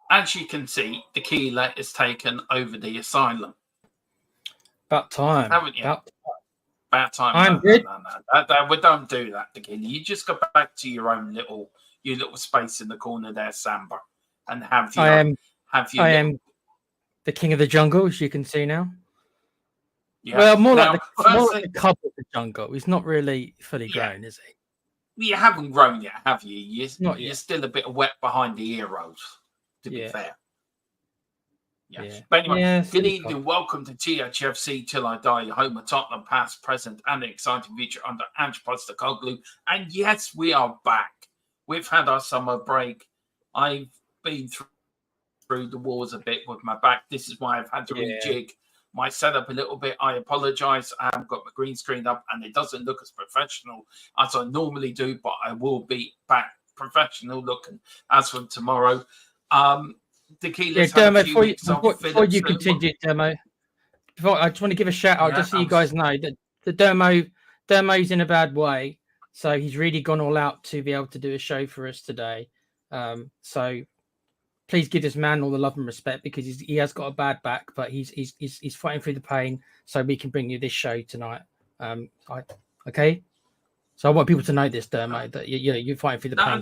as you can see, Tequila has taken over the asylum. About time. Haven't you? About time. I'm good. No. We don't do that, Tequila. You just go back to your own little space in the corner there, Samba, and have your. I am the king of the jungle, as you can see now. Yeah. Well, more like the cub of the jungle. He's not really fully grown, is he? You haven't grown yet, have you? You're still a bit wet behind the ear rolls, to be fair. Yeah. But anyway, good evening. Welcome to Thfc Till I Die, home of Tottenham past, present, and an exciting future under Ange Postecoglou. And yes, we are back. We've had our summer break. I've been through the walls a bit with my back. This is why I've had to rejig my setup a little bit. I apologize. I haven't got my green screen up and it doesn't look as professional as I normally do, but I will be back professional looking as from tomorrow. Tequila's Dermo, before you continue, Dermo, I just want to give a shout out just so you guys know that the Dermo's in a bad way, so he's really gone all out to be able to do a show for us today. So please give this man all the love and respect because he has got a bad back, but he's fighting through the pain so we can bring you this show tonight. Okay. So I want people to know this, Dermo, that you're fighting through the pain.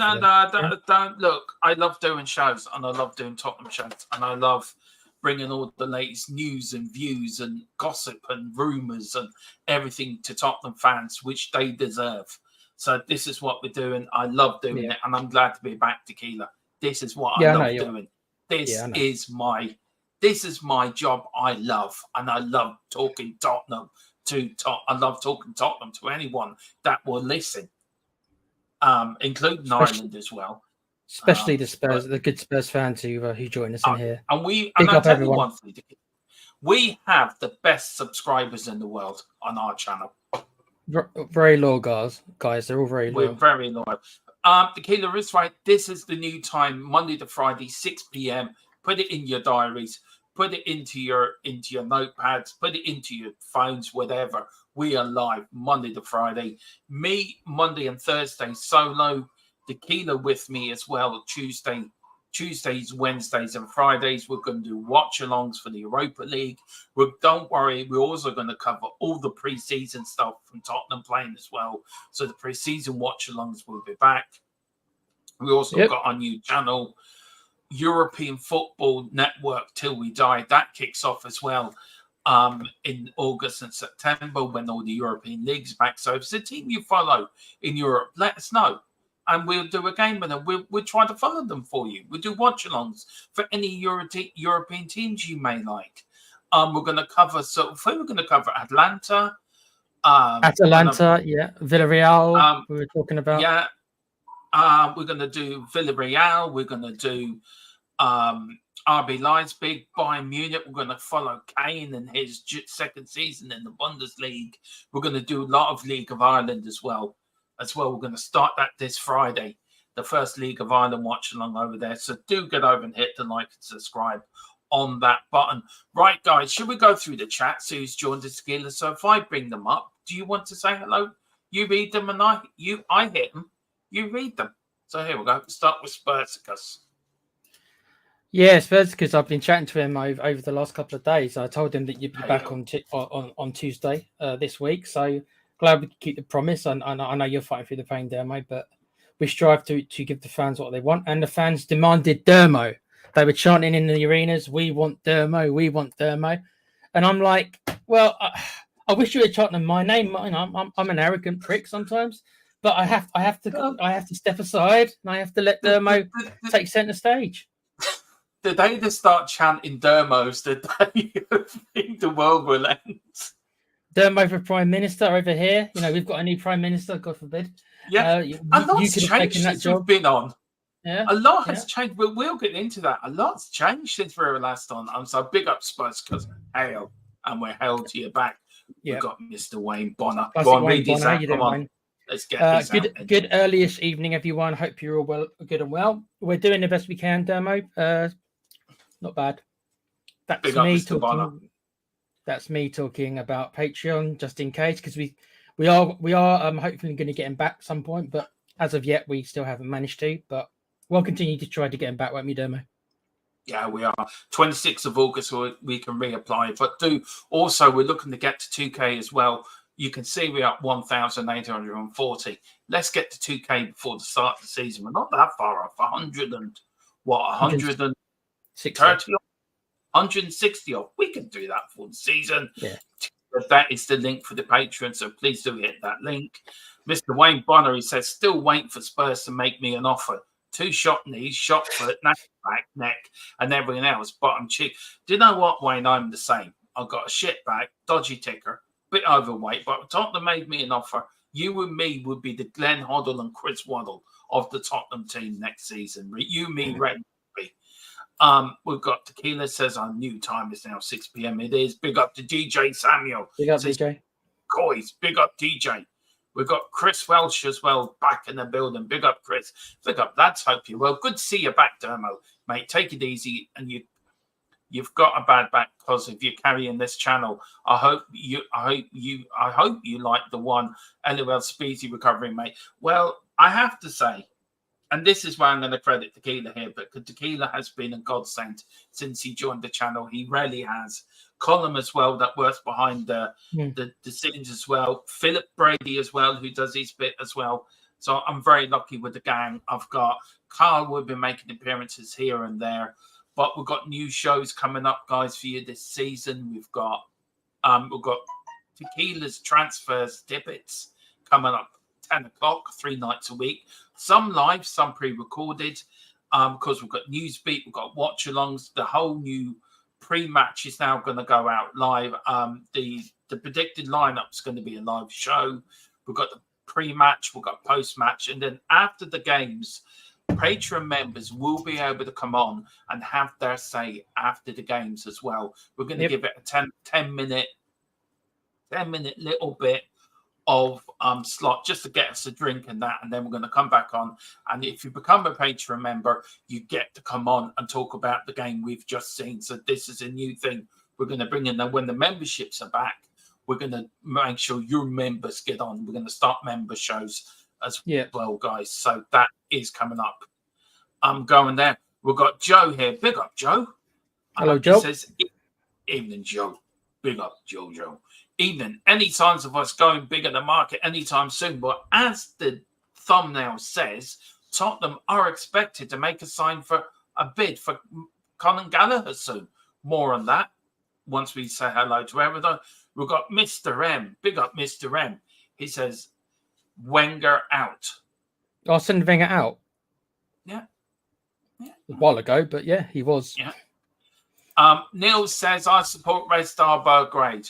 Don't look. I love doing shows, and I love doing Tottenham shows, and I love bringing all the latest news and views and gossip and rumours and everything to Tottenham fans, which they deserve. So this is what we're doing. I love doing it, and I'm glad to be back, Tequila. This is what I love doing. This is my job. I love, and I love talking Tottenham. I love talking Tottenham to anyone that will listen, including Ireland as well. Especially the Spurs, the good Spurs fans who join us in here. And I tell you one thing, we have the best subscribers in the world on our channel. Very loyal guys. They're all very loyal. We're very loyal. Tequila is right. This is the new time, Monday to Friday, 6 p.m. Put it in your diaries. Put it into your notepads, put it into your phones, whatever. We are live Monday to Friday. Me, Monday and Thursday, solo. Tequila with me as well. Tuesdays, Wednesdays, and Fridays. We're going to do watch-alongs for the Europa League. Don't worry, we're also going to cover all the pre-season stuff from Tottenham playing as well. So the pre-season watch-alongs will be back. We also got our new channel, European Football Network Till We Die. That kicks off as well in August and September when all the European leagues back. So if it's a team you follow in Europe, let us know. And we'll do a game with them. We'll try to follow them for you. We'll do watch-alongs for any European teams you may like. We're going to cover, we're going to cover Atlanta. Villarreal, we were talking about. Yeah. We're going to do Villarreal. We're going to do RB Leipzig, Bayern Munich. We're going to follow Kane and his second season in the Bundesliga. We're going to do a lot of League of Ireland as well. We're going to start that this Friday, the first League of Ireland watch along over there. So do get over and hit the like and subscribe on that button. Right, guys, should we go through the chat? So who's joined us, Tequila? So if I bring them up, do you want to say hello? You read them and I hit them. You read them. So here we go. Start with Spursicus. Yeah, Spursicus. I've been chatting to him over the last couple of days. I told him that you'd be back on Tuesday this week. So glad we could keep the promise. And I know you're fighting through the pain, Dermo, but we strive to give the fans what they want. And the fans demanded Dermo. They were chanting in the arenas, "We want Dermo, we want Dermo." And I'm like, well, I wish you had chanted my name. I'm an arrogant prick sometimes. But I have to step aside and I have to let Dermo take centre stage. The day they start chanting Dermos, the day you think the world will end. Dermo for Prime Minister over here. We've got a new Prime Minister, God forbid. Yeah, a lot's changed since we've been on. Yeah, a lot has changed. We'll get into that. A lot's changed since we were last on. So big up Spurs because hail, and we're hailed to your back. We've got Mr. Wayne Bonner. Go on, read this out. Come on. Let's get this out. Good early-ish evening, everyone. Hope you're all good and well. We're doing the best we can, Dermo. Not bad. That's me talking. That's me talking about Patreon, just in case, because we are hopefully going to get him back at some point, but as of yet, we still haven't managed to. But we'll continue to try to get him back, won't we, Dermo? Yeah, we are. 26th of August, we can reapply. But we're looking to get to 2K as well. You can see we're up 1,840. Let's get to 2K before the start of the season. We're not that far off. 130 160 off. We can do that for the season. Yeah. But that is the link for the Patreon, so please do hit that link. Mr. Wayne Bonner, he says, still waiting for Spurs to make me an offer. 2 shot knees, shot foot, back, neck, and everything else. Bottom cheek. Do you know what, Wayne? I'm the same. I've got a shit back, dodgy ticker, bit overweight, but if Tottenham made me an offer, you and me would be the Glenn Hoddle and Chris Waddle of the Tottenham team next season. You, me, Red. We've got Tequila says our new time is now 6 p.m. It is. Big up to DJ Samuel. Big up, DJ. Coys. Big up, DJ. We've got Chris Welsh as well back in the building. Big up, Chris. Big up, lads. Hope you're well. Good to see you back, Dermo. Mate, take it easy. And you've got a bad back because if you're carrying this channel, I hope you like the one. LOL Speedy recovery, mate. Well, I have to say, and this is why I'm going to credit Tequila here, but Tequila has been a godsend since he joined the channel. He really has. Colin as well, that works behind the scenes as well. Philip Brady as well, who does his bit as well. So I'm very lucky with the gang. I've got Carl, we've been making appearances here and there. But we've got new shows coming up, guys, for you this season. We've got Tequila's transfers, tippets coming up 10 o'clock, 3 nights a week. Some live, some pre-recorded, because we've got Newsbeat, we've got watch-alongs. The whole new pre-match is now going to go out live. The predicted lineup is going to be a live show. We've got the pre-match, we've got post-match, and then after the games, Patreon members will be able to come on and have their say after the games as well. We're going to give it a 10 minute little bit of slot just to get us a drink and that, and then we're going to come back on. And if you become a Patreon member, you get to come on and talk about the game we've just seen. So this is a new thing we're going to bring in. Now, when the memberships are back, we're going to make sure your members get on. We're going to start member shows as well, guys. So that is coming up. I'm going there. We've got Joe here. Big up, Joe. Hello, Joe. He says, evening, Joe. Big up, Joe. Evening. Any signs of us going big in the market anytime soon? But as the thumbnail says, Tottenham are expected to make a bid for Colin Gallagher soon. More on that once we say hello to everyone. We've got Mr. M. Big up, Mr. M. He says, Wenger out. Arsene Wenger out? Yeah. A while ago, but yeah, he was. Yeah. Neil says, I support Red Star Belgrade.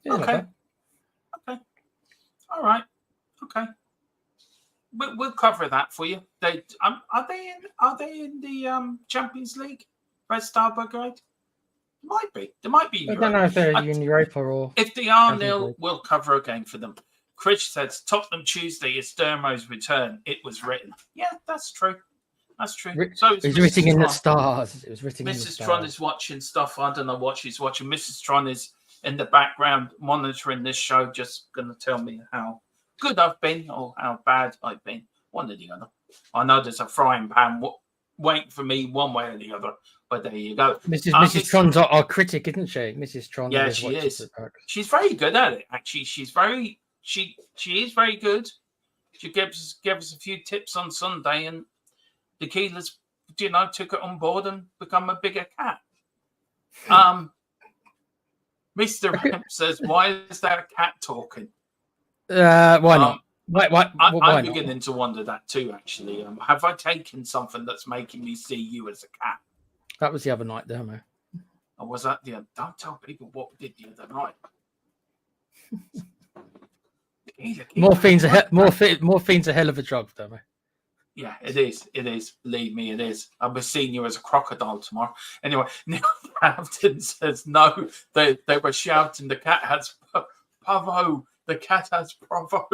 Yeah, okay. All right. Okay. We'll cover that for you. Are they in the Champions League? Red Star Belgrade? Might be. They might be. I don't know if they're in Europa or. If they are, Neil, we'll cover a game for them. Chris says Tottenham Tuesday is Dermo's return. It was written. Yeah, that's true. That's true. So it's written in the stars. It was written in the stars. Mrs. Tron is watching stuff. I don't know what she's watching. Mrs. Tron is in the background monitoring this show, just going to tell me how good I've been or how bad I've been. One or the other. I know there's a frying pan waiting for me one way or the other, but there you go. Mrs. Tron's our critic, isn't she? Mrs. Tron. Yeah, she is. She's very good at it, actually. She is very good. She gives us a few tips on Sunday, and the Keelers, took it on board and become a bigger cat. Mr. Ramp says, why is there a cat talking? Why not? I'm beginning to wonder that too, actually. Have I taken something that's making me see you as a cat? That was the other night, Dermo. Or was that the other? Don't tell people what we did the other night. Morphine's a hell of a drug, Dermo. Yeah, it is. It is. Believe me, it is. I'll be seeing you as a crocodile tomorrow. Anyway, Neil Hampton says, no, they were shouting, the cat has Pavo. The cat has Bravo.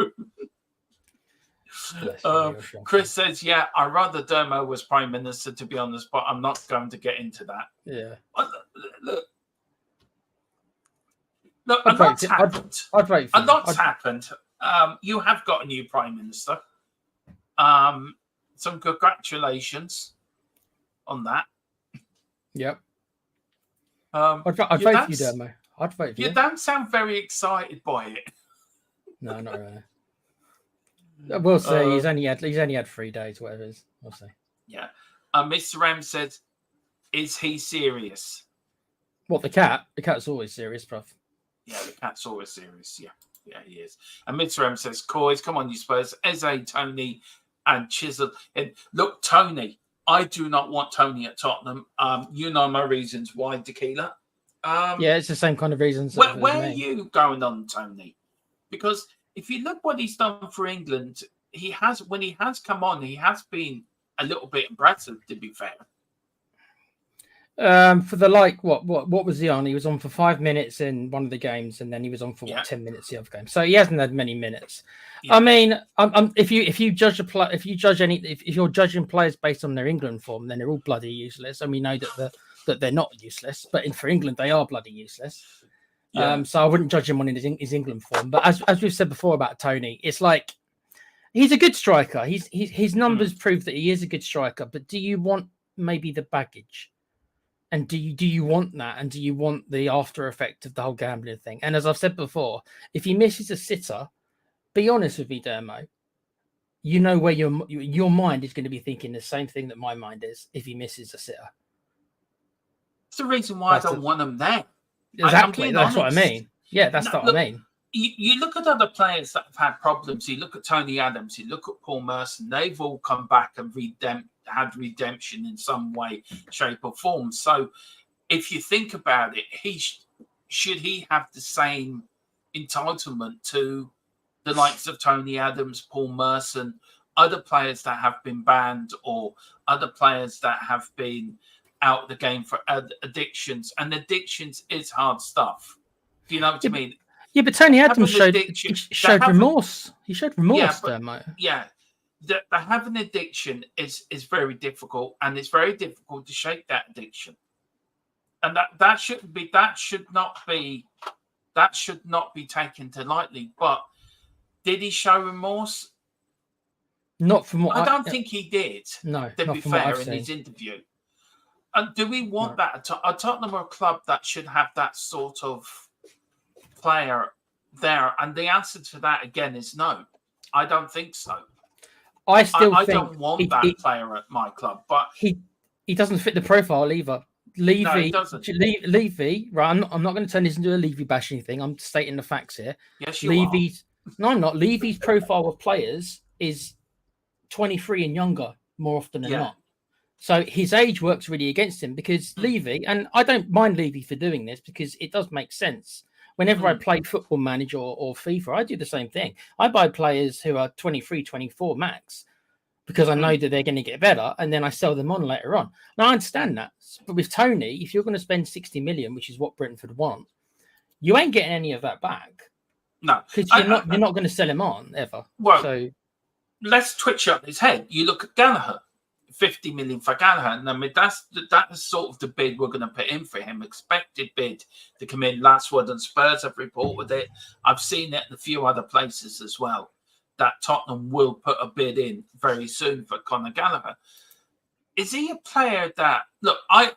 Chris says, yeah, I'd rather Dermo was Prime Minister, to be honest, but I'm not going to get into that. Yeah. Look, a lot's happened. I'd vote for a lot's happened. You have got a new Prime Minister. Some congratulations on that. Yep. I'd You vote for you, Dermo. I'd vote for you. You don't sound very excited by it. No, not really. We'll see. He's only had 3 days, whatever it is. We'll see. Yeah. Mr. Ram said, "Is he serious?" What, the cat? The cat's always serious, bruv. Yeah, the cat's always serious. Yeah, he is. And Mr. M says, "Coys, come on, you Spurs. Eze, Tony, and Chisel." And look, Tony, I do not want Tony at Tottenham. You know my reasons why, Tequila. Yeah, it's the same kind of reasons. Where are you going on, Tony? Because if you look what he's done for England, when he has come on, he has been a little bit impressive, to be fair. For the what was he on? He was on for 5 minutes in one of the games, and then he was on for 10 minutes the other game. So he hasn't had many minutes. Yeah. I mean, if you're judging players based on their England form, then they're all bloody useless, and we know that they're not useless. But for England, they are bloody useless. Yeah. So I wouldn't judge him on his England form. But as we've said before about Tony, it's like he's a good striker. His numbers prove that he is a good striker. But do you want maybe the baggage? And do you want that? And do you want the after effect of the whole gambling thing? And as I've said before, if he misses a sitter, be honest with me, Dermo. You know where your mind is going to be thinking the same thing that my mind is if he misses a sitter. That's the reason why I don't want him there. Exactly. That's what I mean. Yeah, that's what I mean. You look at other players that have had problems. You look at Tony Adams. You look at Paul Merson. They've all come back and had redemption in some way, shape, or form. So, if you think about it, should he have the same entitlement to the likes of Tony Adams, Paul Merson, other players that have been banned, or other players that have been out of the game for addictions? And addictions is hard stuff. Do you know what I mean? Yeah, but Tony Adams showed remorse. He showed remorse there, mate. Yeah, the having addiction is very difficult, and it's very difficult to shake that addiction. And that should not be taken to lightly. But did he show remorse? Not from what I don't think he did. No, to be fair, in his interview. And do we want that? At Tottenham are a club that should have that sort of player there? And the answer to that again is no. I don't think so. I don't want that player at my club, but he doesn't fit the profile either. Levy, no, he doesn't. Levy, right? I'm not going to turn this into a Levy bashing thing. I'm stating the facts here. Yes, you are. No, I'm not. Levy's profile of players is 23 and younger more often than not. So his age works really against him because Levy, and I don't mind Levy for doing this because it does make sense. Whenever I play Football Manager or FIFA, I do the same thing. I buy players who are 23, 24 max because I know that they're going to get better, and then I sell them on later on. Now, I understand that. But with Tony, if you're going to spend 60 million, which is what Brentford want, you ain't getting any of that back. No. Because you're not going to sell him on, ever. Well, so let's twitch up his head. You look at Gallagher. 50 million for Gallagher, and I mean that's sort of the bid we're going to put in for him. Expected bid to come in. Last word on Spurs have reported it. I've seen it in a few other places as well. That Tottenham will put a bid in very soon for Conor Gallagher. Is he a player that look? I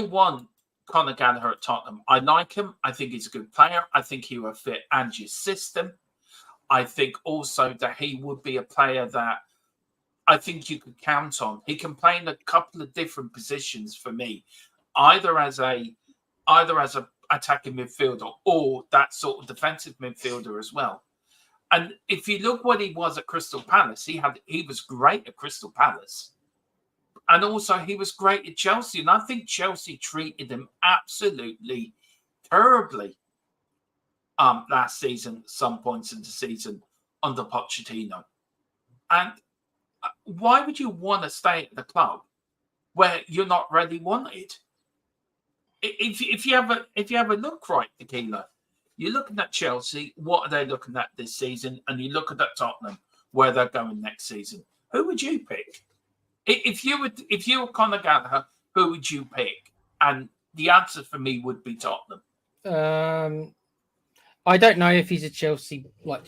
want Conor Gallagher at Tottenham. I like him. I think he's a good player. I think he will fit Angie's system. I think also that he would be a player that I think you could count on. He can play in a couple of different positions for me, either as a attacking midfielder or that sort of defensive midfielder as well. And if you look what he was at Crystal Palace, he was great at Crystal Palace, and also he was great at Chelsea. And I think Chelsea treated him absolutely terribly last season, some points in the season under Pochettino. And why would you want to stay at the club where you're not really wanted? If you have a look right, Tequila, you're looking at Chelsea. What are they looking at this season? And you look at Tottenham, where they're going next season. Who would you pick? If you were Conor Gallagher, who would you pick? And the answer for me would be Tottenham. I don't know if he's a Chelsea boy,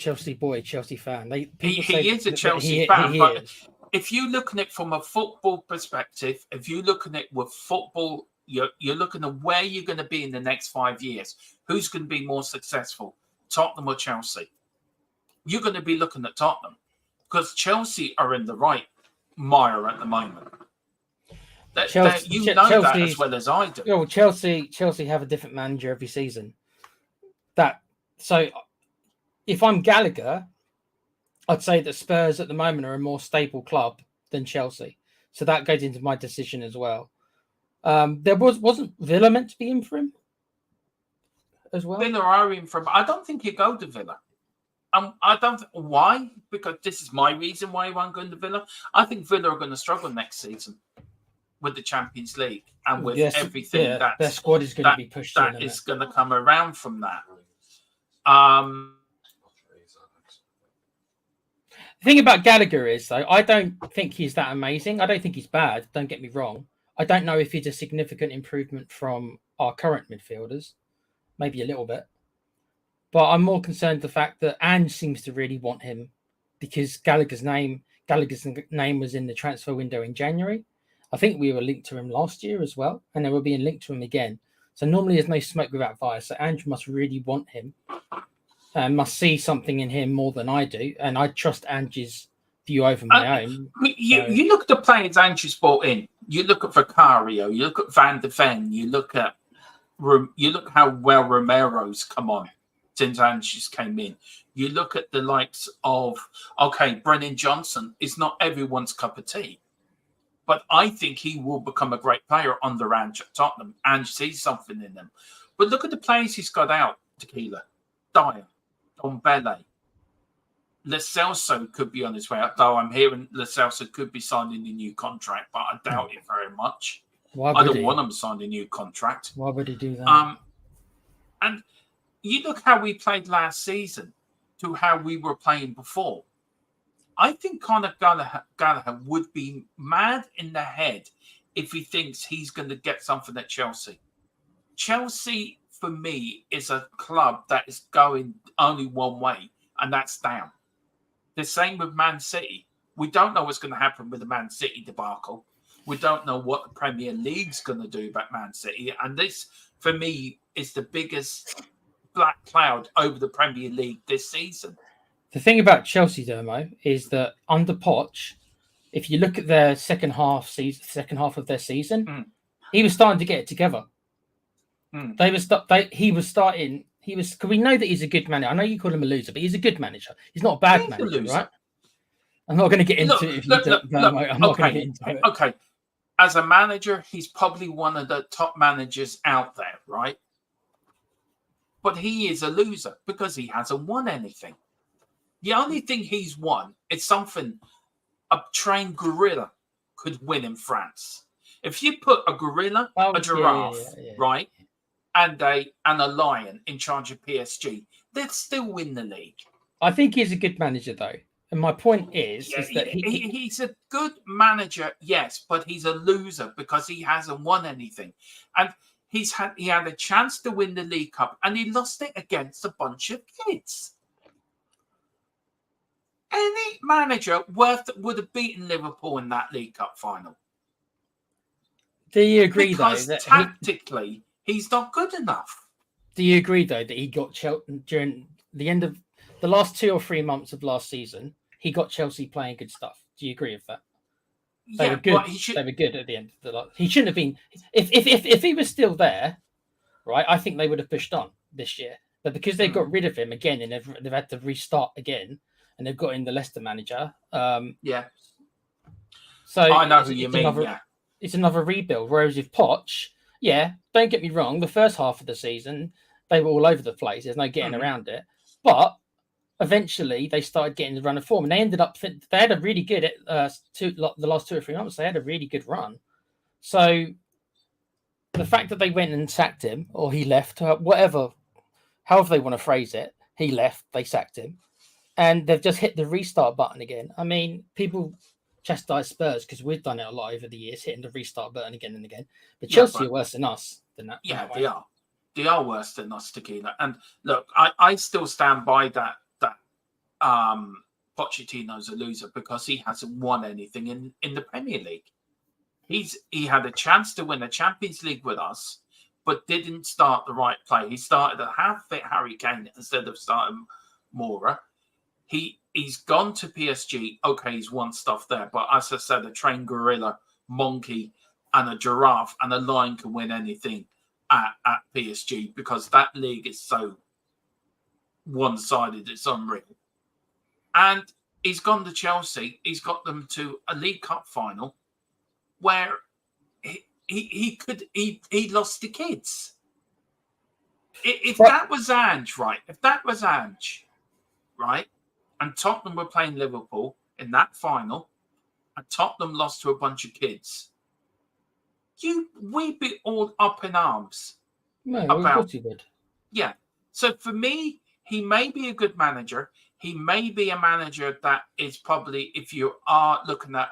Chelsea fan. He is a Chelsea fan, but if you look at it from a football perspective, if you look at it with football, you're looking at where you're going to be in the next 5 years. Who's going to be more successful, Tottenham or Chelsea? You're going to be looking at Tottenham because Chelsea are in the right mire at the moment. You know that as well as I do. Well, Chelsea have a different manager every season. So if I'm Gallagher, I'd say that Spurs at the moment are a more stable club than Chelsea. So that goes into my decision as well. There wasn't Villa meant to be in for him as well? Villa are in for him. I don't think you go to Villa. I don't. Why? Because this is my reason why he won't go to Villa. I think Villa are going to struggle next season with the Champions League and with everything their squad is going to be pushed. That is going to come around from that. The thing about Gallagher is, though, I don't think he's that amazing. I don't think he's bad. Don't get me wrong. I don't know if he's a significant improvement from our current midfielders. Maybe a little bit. But I'm more concerned the fact that Ange seems to really want him because Gallagher's name was in the transfer window in January. I think we were linked to him last year as well, and then we're being linked to him again. So normally there's no smoke without fire. So Ange must really want him and must see something in him more than I do. And I trust Ange's view over my own. You look at the players Ange's brought in. You look at Vicario. You look at Van de Ven. You look how well Romero's come on since Ange's came in. You look at the likes of, Brennan Johnson is not everyone's cup of tea. But I think he will become a great player under Ange at Tottenham. Ange sees something in him. But look at the players he's got out, Tequila. Dyer, Dombele. Lo Celso could be on his way out, though I'm hearing Lo Celso could be signing a new contract, but I doubt it very much. I don't want him to sign a new contract. Why would he do that? And you look how we played last season to how we were playing before. I think Conor Gallagher would be mad in the head if he thinks he's going to get something at Chelsea. Chelsea, for me, is a club that is going only one way, and that's down. The same with Man City. We don't know what's going to happen with the Man City debacle. We don't know what the Premier League's going to do about Man City. And this, for me, is the biggest black cloud over the Premier League this season. The thing about Chelsea, Dermo, is that under Poch, if you look at their second half of their season, he was starting to get it together. He was starting. Because we know that he's a good manager. I know you call him a loser, but he's a good manager. He's not a bad manager, right? I'm not going to get into it if you don't. I'm not going to get into it. Okay, as a manager, he's probably one of the top managers out there, right? But he is a loser because he hasn't won anything. The only thing he's won is something a trained gorilla could win in France. If you put a gorilla, a giraffe, right, and a lion in charge of PSG, they'd still win the league. I think he's a good manager, though. And my point is that he's a good manager, yes, but he's a loser because he hasn't won anything. And he had a chance to win the League Cup, and he lost it against a bunch of kids. Any manager would have beaten Liverpool in that League Cup final. Do you agree, because though, that tactically he's not good enough? Do you agree, though, that he got Chelsea during the end of the last 2 or 3 months of last season? He got Chelsea playing good stuff. Do you agree with that? They were good. They were good at the end of the last. He shouldn't have been. If he was still there, right? I think they would have pushed on this year. But because they got rid of him again and they've had to restart again, and they've got in the Leicester manager. So I know who you mean. It's another rebuild. Whereas with Poch, don't get me wrong, the first half of the season they were all over the place. There's no getting around it. But eventually they started getting the run of form, and they ended up. They had a really good the last 2 or 3 months. They had a really good run. So the fact that they went and sacked him, or he left, however they want to phrase it, he left. They sacked him. And they've just hit the restart button again. I mean, people chastise Spurs because we've done it a lot over the years, hitting the restart button again and again. But Chelsea are worse than us than that. Yeah, they are. They are worse than us, Tequila. And look, I still stand by that Pochettino's a loser because he hasn't won anything in the Premier League. He had a chance to win a Champions League with us, but didn't start the right play. He started a half-fit Harry Kane instead of starting Mora. He's gone to PSG. Okay, he's won stuff there, but as I said, a trained gorilla, monkey, and a giraffe and a lion can win anything at PSG because that league is so one-sided. It's unreal. And he's gone to Chelsea. He's got them to a League Cup final where he lost the kids. If that was Ange, right? If that was Ange, right? And Tottenham were playing Liverpool in that final, and Tottenham lost to a bunch of kids, we'd be all up in arms. No, of course he would. Yeah. So for me, he may be a good manager. He may be a manager that is probably, if you are looking at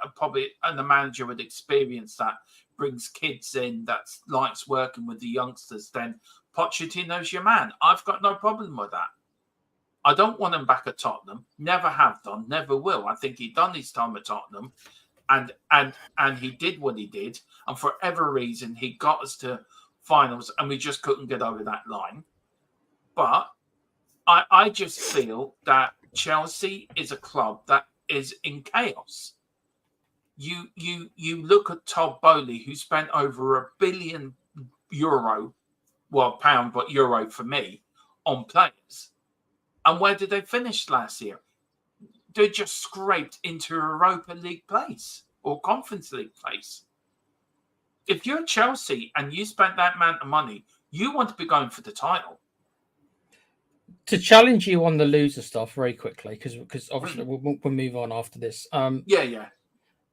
a manager with experience that brings kids in, that likes working with the youngsters, then Pochettino's your man. I've got no problem with that. I don't want him back at Tottenham. Never have done. Never will. I think he'd done his time at Tottenham, and he did what he did. And for every reason, he got us to finals, and we just couldn't get over that line. But I just feel that Chelsea is a club that is in chaos. You look at Todd Bowley, who spent over €1 billion, pound, but euro for me, on players. And where did they finish last year? They just scraped into Europa League place or Conference League place. If you're Chelsea and you spent that amount of money, you want to be going for the title. To challenge you on the loser stuff very quickly, because obviously we'll move on after this. Yeah.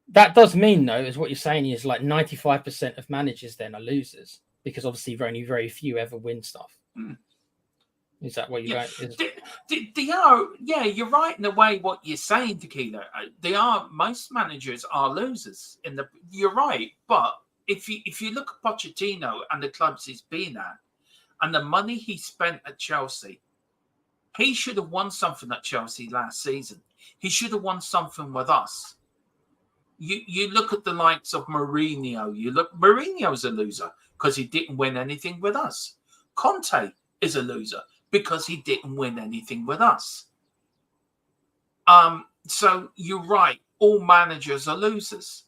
That does mean, though, is what you're saying is like 95% of managers then are losers because obviously very few ever win stuff. Mm. Is that what you're going? They are, yeah, you're right in a way what you're saying, Tequila. Most managers are losers. You're right, but if you look at Pochettino and the clubs he's been at and the money he spent at Chelsea, he should have won something at Chelsea last season. He should have won something with us. You look at the likes of Mourinho. Mourinho's a loser because he didn't win anything with us. Conte is a loser because he didn't win anything with us. So you're right. All managers are losers.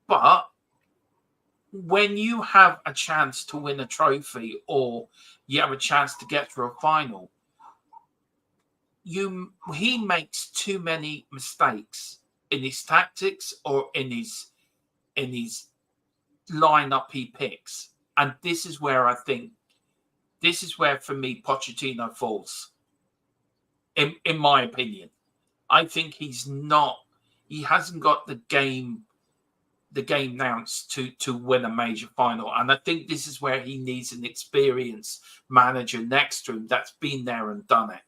But when you have a chance to win a trophy or you have a chance to get through a final, he makes too many mistakes in his tactics or in his lineup he picks. And this is where for me Pochettino falls. In my opinion. I think he hasn't got the game announced to win a major final. And I think this is where he needs an experienced manager next to him that's been there and done it.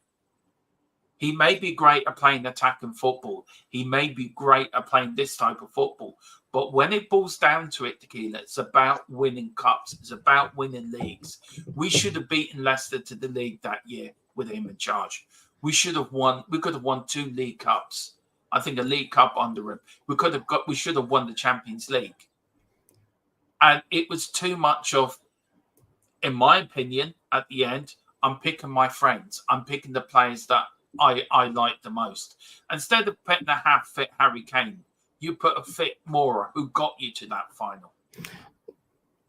He may be great at playing attacking football. He may be great at playing this type of football. But when it boils down to it, Tequila, it's about winning cups. It's about winning leagues. We should have beaten Leicester to the league that year with him in charge. We could have won 2 League Cups. I think a League Cup under him. We should have won the Champions League. And it was too much of, in my opinion, at the end, I'm picking my friends. I'm picking the players that I like the most. Instead of putting a half-fit Harry Kane, you put a fit Mora who got you to that final.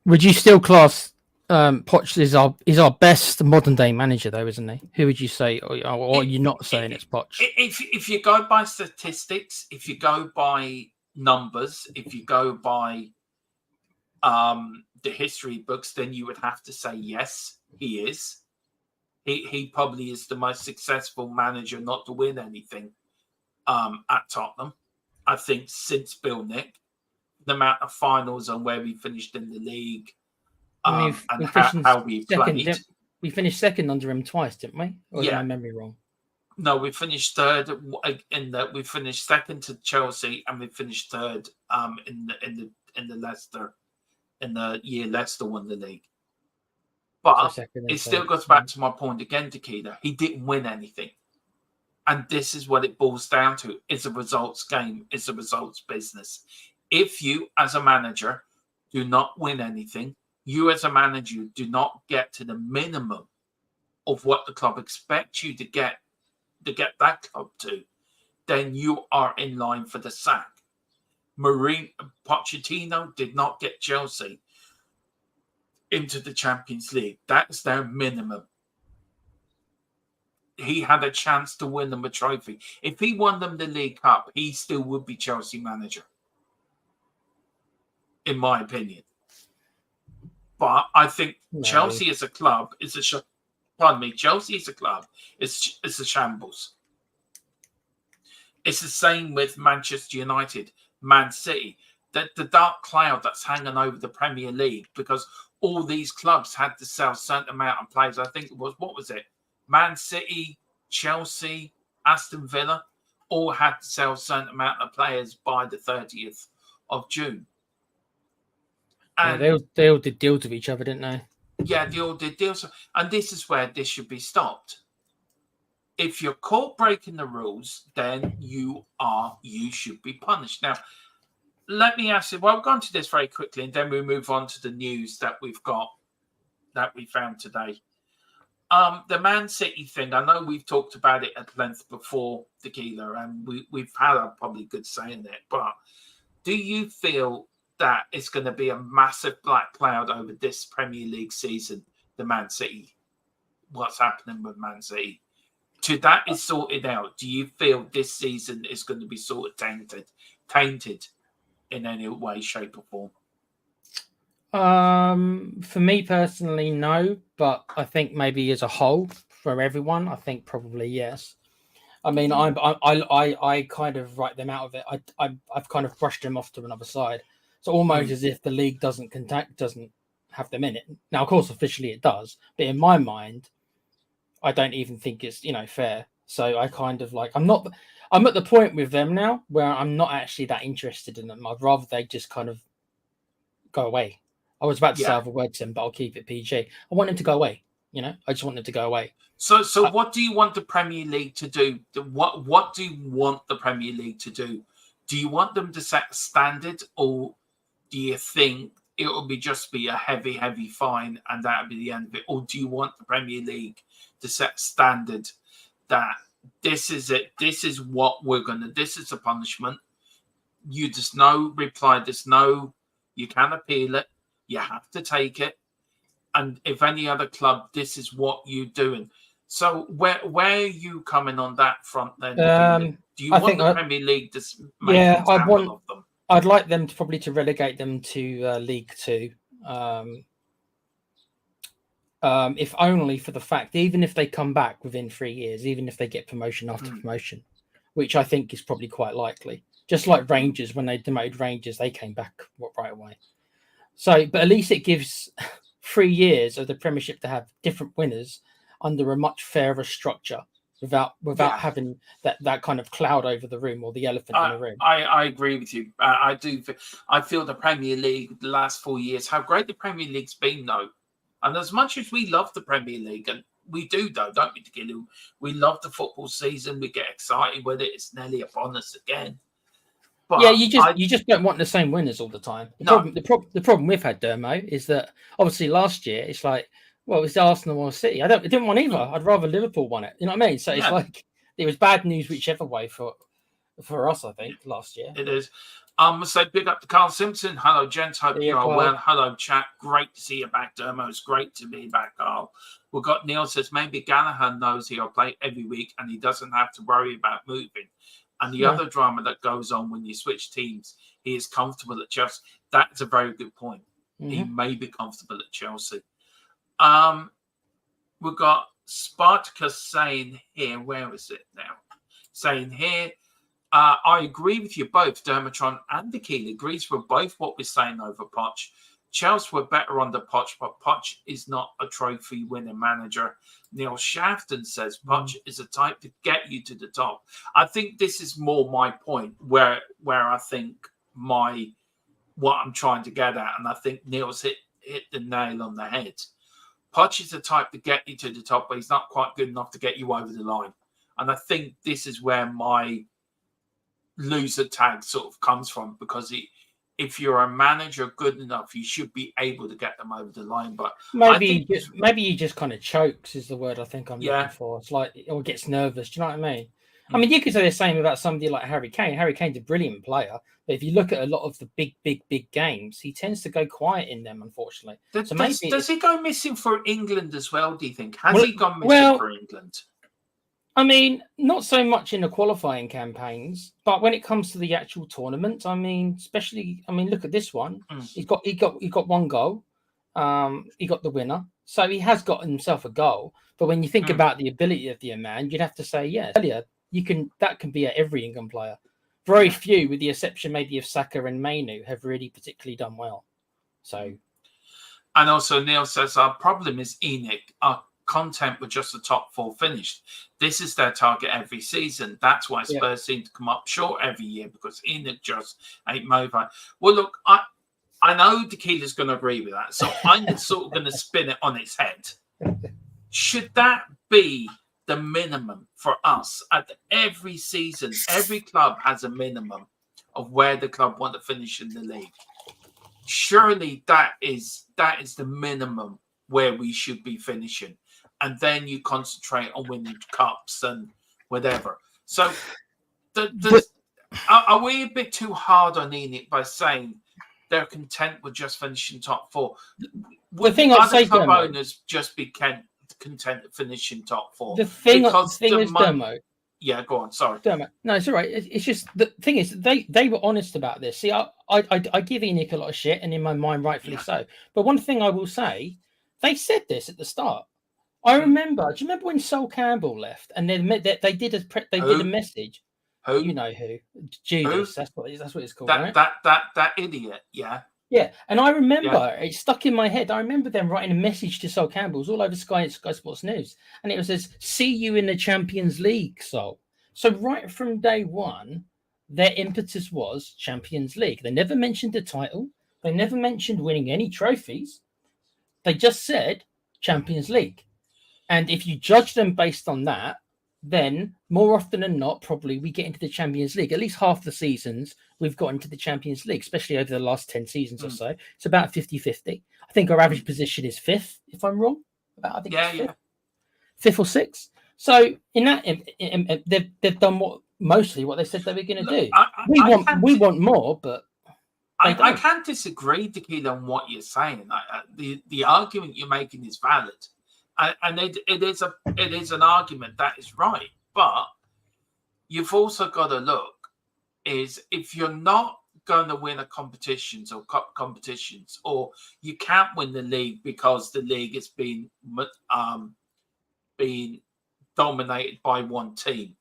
Would you still class Poch is our best modern day manager, though, isn't he? Who would you say, or are you not saying it's Poch? If you go by statistics, if you go by numbers, if you go by the history books, then you would have to say yes, he is. He probably is the most successful manager not to win anything at Tottenham. I think since Bill Nick, the amount of finals and where we finished in the league and how we played. We finished second under him twice, didn't we? Or is my memory wrong? No, we finished third in that. We finished second to Chelsea, and we finished third in the Leicester in the year Leicester won the league. But it still goes back to my point again, Tequila. He didn't win anything. And this is what it boils down to. It's a results game. It's a results business. If you, as a manager, do not win anything, you as a manager do not get to the minimum of what the club expects you to get that club to, then you are in line for the sack. Pochettino did not get Chelsea into the Champions League. That's their minimum. He had a chance to win them a trophy. If he won them the League Cup, he still would be Chelsea manager, in my opinion. But I think Chelsea as a club is Chelsea as a club is a shambles. It's the same with Manchester United, Man City. The dark cloud that's hanging over the Premier League, because all these clubs had to sell a certain amount of players. I think it was, what was it? Man City, Chelsea, Aston Villa, all had to sell a certain amount of players by the 30th of June. And they all did deals with each other, didn't they? Yeah, they all did deals. And this is where this should be stopped. If you're caught breaking the rules, then you should be punished. Now, let me ask you, well, we'll go into this very quickly, and then we'll move on to the news that we've got, that we found today. The Man City thing, I know we've talked about it at length before, Tequila, and we've had a probably good say in it, but do you feel that it's going to be a massive black cloud over this Premier League season, the Man City, what's happening with Man City? Till that is sorted out, do you feel this season is going to be sort of tainted in any way, shape or form? For me personally, no, but I think maybe as a whole for everyone, I think probably yes. I mean, I kind of write them out of it. I've kind of brushed them off to another side. So almost as if the league doesn't have them in it. Now, of course, officially it does, but in my mind, I don't even think it's fair. So I kind of like I'm at the point with them now where I'm not actually that interested in them. I'd rather they just kind of go away. I was about to say other words to him, but I'll keep it PG. I want him to go away. I just want him to go away. So what do you want the Premier League to do? What do you want the Premier League to do? Do you want them to set a standard, or do you think it will just be a heavy, heavy fine and that will be the end of it? Or do you want the Premier League to set a standard that this is it, this is what we're going to, this is a punishment. There's no reply, you can appeal it, you have to take it. And if any other club, this is what you're doing. So where are you coming on that front then? Do you want the Premier League to make an example of them? I'd like them to relegate them to League Two, if only for the fact, even if they come back within 3 years, even if they get promotion after promotion, which I think is probably quite likely. Just like Rangers, when they demoted Rangers, they came back right away. So, but at least it gives 3 years of the Premiership to have different winners under a much fairer structure, without having that kind of cloud over the room, or the elephant in the room. I agree with you. I do. I feel the Premier League the last 4 years, how great the Premier League's been, though. And as much as we love the Premier League, and we do, though, don't we, Tequila? We love the football season. We get excited with it. It's nearly upon us again. But yeah, you just don't want the same winners all the time. The problem we've had, Dermo, is that obviously last year it's like, well, it's Arsenal or City. I didn't want either. I'd rather Liverpool won it. You know what I mean? So it's like it was bad news whichever way for us, I think, last year. It is. So big up to Carl Simpson. Hello, gents. Hope you are well. Hello, chat. Great to see you back, Dermo. It's great to be back, Carl. We've got Neil says maybe Gallagher knows he'll play every week and he doesn't have to worry about moving. And the other drama that goes on when you switch teams, he is comfortable at Chelsea. That's a very good point. Mm-hmm. He may be comfortable at Chelsea. We've got Spartacus saying here, where is it now? Saying here, I agree with you both, Dermatron and Tequila agrees with both what we're saying over Poch. Chelsea were better under Poch, but Poch is not a trophy winning manager. Neil Shafton says Poch is a type to get you to the top. I think this is more my point, where I think what I'm trying to get at, and I think Neil's hit the nail on the head. Poch is the type to get you to the top, but he's not quite good enough to get you over the line. And I think this is where my loser tag sort of comes from, because if you're a manager good enough, you should be able to get them over the line. But maybe he just kind of chokes is the word I think I'm looking for. It's like, or gets nervous. Do you know what I mean? I mean, you could say the same about somebody like Harry Kane. Harry Kane's a brilliant player, but if you look at a lot of the big games, he tends to go quiet in them, unfortunately. Does he go missing for England as well, do you think? Has he gone missing for England? I mean, not so much in the qualifying campaigns, but when it comes to the actual tournament, I mean, especially, look at this one. He got one goal. He got the winner, so he has got himself a goal. But when you think about the ability of the man, you'd have to say, earlier that can be at every England player. Very few, with the exception maybe of Saka and Mainu, have really particularly done well. So, and also Neil says our problem is Enoch. Our content with just the top 4 finished. This is their target every season. That's why Spurs seem to come up short every year, because Enoch just ain't mobile. Well, look, I know Tequila's going to agree with that, so I'm sort of going to spin it on its head. Should that be the minimum for us at every season? Every club has a minimum of where the club want to finish in the league. Surely that is the minimum where we should be finishing. And then you concentrate on winning cups and whatever. So are we a bit too hard on Enoch by saying they're content with just finishing top 4? Would other club owners just be content with finishing top 4? The thing is, Dermo. Yeah, go on. Sorry. Dermo. No, it's all right. It's just the thing is they were honest about this. See, I give Enoch a lot of shit, and in my mind, rightfully so. But one thing I will say, they said this at the start. I remember. Do you remember when Sol Campbell left, and they did a message? Who? You know who? Judas. Who? That's what it's called. That idiot. Yeah. Yeah, and I remember it stuck in my head. I remember them writing a message to Sol Campbell's all over Sky Sports News, and it says, "See you in the Champions League, Sol." So right from day one, their impetus was Champions League. They never mentioned the title. They never mentioned winning any trophies. They just said Champions League. And if you judge them based on that, then more often than not, probably we get into the Champions League. At least half the seasons we've got into the Champions League, especially over the last 10 seasons or so. It's about 50-50. I think our average position is 5th, if I'm wrong. Fifth or 6th. So in that, they've done mostly what they said they were going to do. We want more, but I can't disagree, Tequila, on what you're saying. The argument you're making is valid. And it is an argument that is right, but you've also got to look is if you're not going to win a competitions or cup competitions, or you can't win the league because the league has been dominated by one team,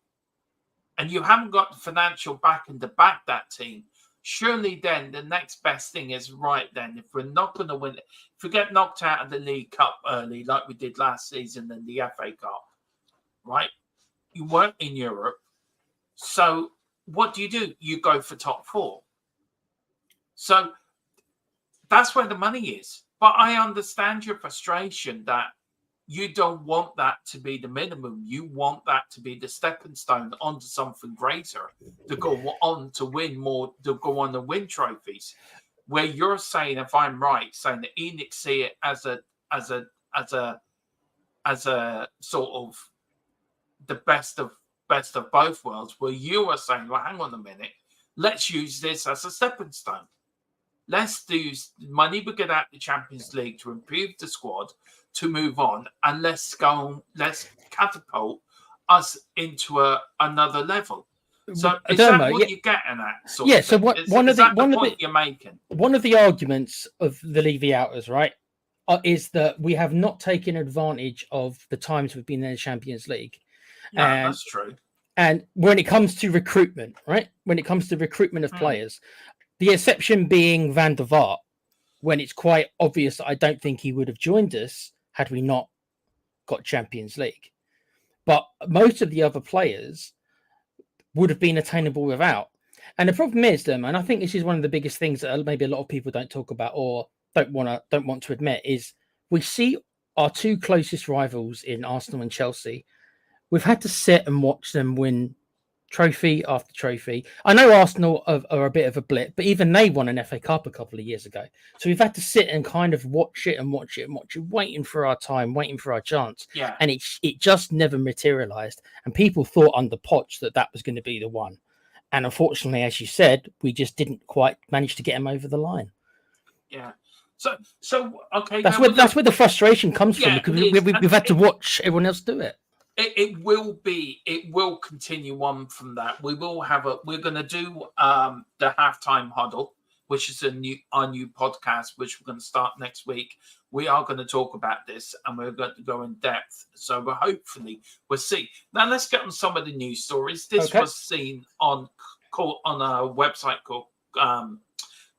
and you haven't got the financial backing to back that team. Surely then the next best thing is, right then, if we're not going to win it, if we get knocked out of the League Cup early like we did last season and the FA Cup, right? You weren't in Europe. So what do? You go for top 4. So that's where the money is. But I understand your frustration that you don't want that to be the minimum. You want that to be the stepping stone onto something greater, to go on to win more, to go on to win trophies. Where you're saying, if I'm right, saying that Enoch see it as a sort of the best of both worlds, where you are saying, well, hang on a minute, let's use this as a stepping stone. Let's do money we get out the Champions League to improve the squad, to move on, and let's catapult us into another level. So is that what you're getting at? So one of the point you're making? One of the arguments of the Levy outers, right, is that we have not taken advantage of the times we've been in the Champions League. Yeah, that's true. And when it comes to recruitment, right, when it comes to recruitment of players, the exception being Van der Vaart, when it's quite obvious that I don't think he would have joined us had we not got Champions League. But most of the other players would have been attainable without. And the problem is, and I think this is one of the biggest things that maybe a lot of people don't talk about or don't want to admit, is we see our 2 closest rivals in Arsenal and Chelsea we've had to sit and watch them win trophy after trophy. I know Arsenal are a bit of a blip, but even they won an FA Cup a couple of years ago. So we've had to sit and kind of watch it, waiting for our time, waiting for our chance. Yeah. And it just never materialised. And people thought under Poch that was going to be the one. And unfortunately, as you said, we just didn't quite manage to get him over the line. Yeah. So okay. That's where the frustration comes from, because we've had to watch everyone else do it. It will continue on from that. We're going to do the halftime huddle, which is our new podcast, which we're going to start next week. We are going to talk about this, and we're going to go in depth. So we'll see. Now let's get on some of the news stories. This was seen on a website called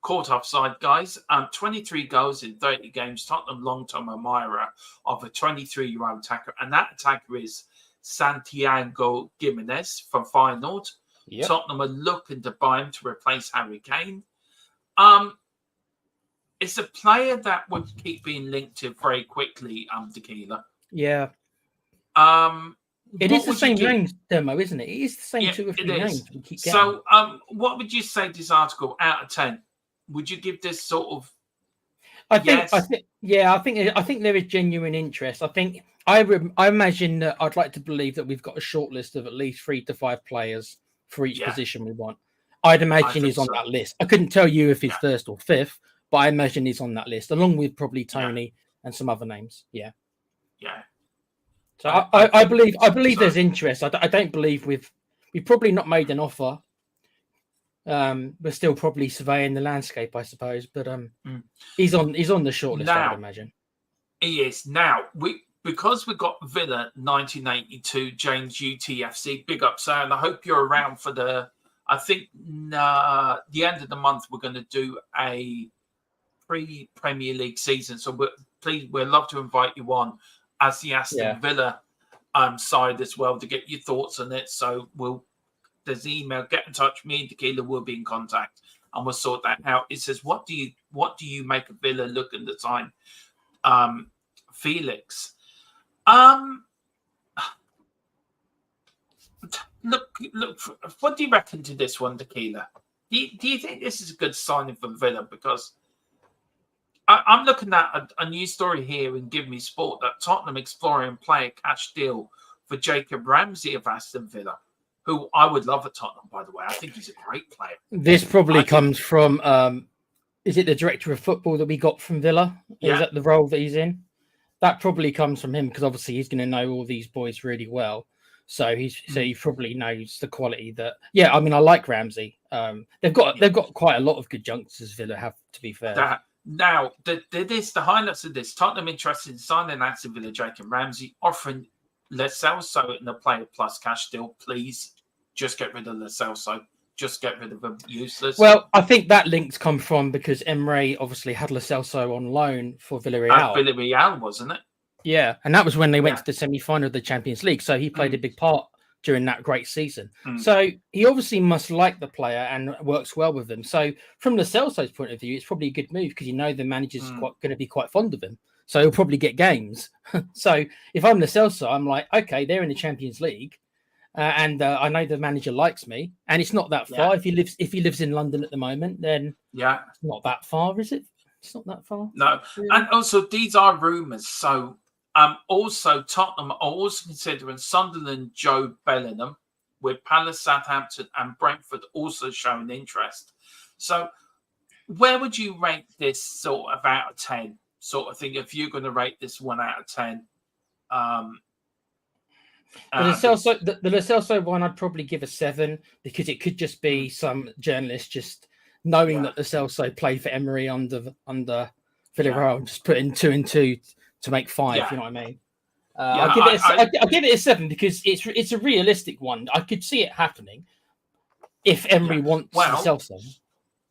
Caught Offside, guys. 23 goals in 30 games. Tottenham long-term admirer of a 23-year-old attacker, and that attacker is Santiago Gimenez from Feyenoord. Yep. Tottenham are looking to buy him to replace Harry Kane. It's a player that would keep being linked to very quickly, Tequila. Yeah. It is the same names, Demo, isn't it? It is the same 2 or 3 names we keep getting. So, what would you say this article out of 10? Would you give this sort of? I think there is genuine interest. I think I imagine that I'd like to believe that we've got a short list of at least 3 to 5 players for each position we want. I'd imagine he's on that list. I couldn't tell you if he's first or fifth, but I imagine he's on that list, along with probably Tony and some other names. Yeah. Yeah. So I believe there's interest. I don't believe we've probably not made an offer. We're still probably surveying the landscape, I suppose. But he's on the short list, now, I'd imagine. He is. Now because we got Villa 1982 James Thfc, big up, sir, and I hope you're around for the end of the month. We're going to do a pre-Premier League season, so we'd love to invite you on as the Aston Villa side as well to get your thoughts on it. So there's the email, get in touch. Me and Tequila will be in contact and we'll sort that out. It says, what do you make of Villa looking to sign Felix? Look, what do you reckon to this one, Tequila? Do you think this is a good signing for Villa? Because I'm looking at a news story here in Give Me Sport that Tottenham exploring player cash deal for Jacob Ramsey of Aston Villa, who I would love at Tottenham, by the way. I think he's a great player. This probably comes from, is it the director of football that we got from Villa? Yeah. Is that the role that he's in? That probably comes from him, because obviously he's going to know all these boys really well. So he probably knows the quality that. Yeah, I mean, I like Ramsey. They've got quite a lot of good youngsters. Villa have, to be fair. Now, the highlights of this: Tottenham interested in signing Aston Villa Jacob Ramsey, offering Lo Celso in a player plus cash deal. Please, just get rid of Lo Celso. Just get rid of him. Useless. Well, I think that link's come from because Emre obviously had Lo Celso on loan for Villarreal. Villarreal, wasn't it? Yeah, and that was when they went to the semi-final of the Champions League. So he played a big part during that great season. So he obviously must like the player and works well with them. So from Lo Celso's point of view, it's probably a good move because the manager's going to be quite fond of him. So he'll probably get games. So if I'm Lo Celso, I'm like, okay, they're in the Champions League. And I know the manager likes me, and it's not that far. If he lives in London at the moment, then it's not that far, is it? It's not that far. No, and also these are rumours. So also Tottenham are also considering Sunderland Joe Bellingham, with Palace, Southampton, and Brentford also showing interest. So where would you rate this sort of out of 10 sort of thing? If you're going to rate this 1 out of 10. The Lo Celso one, I'd probably give a 7 because it could just be some journalist just knowing that Lo Celso played for Emery under Villarreal, just putting 2 and 2 to make 5. You know what I mean? I'll give it a 7 because it's a realistic one. I could see it happening if Emery wants Lo Celso.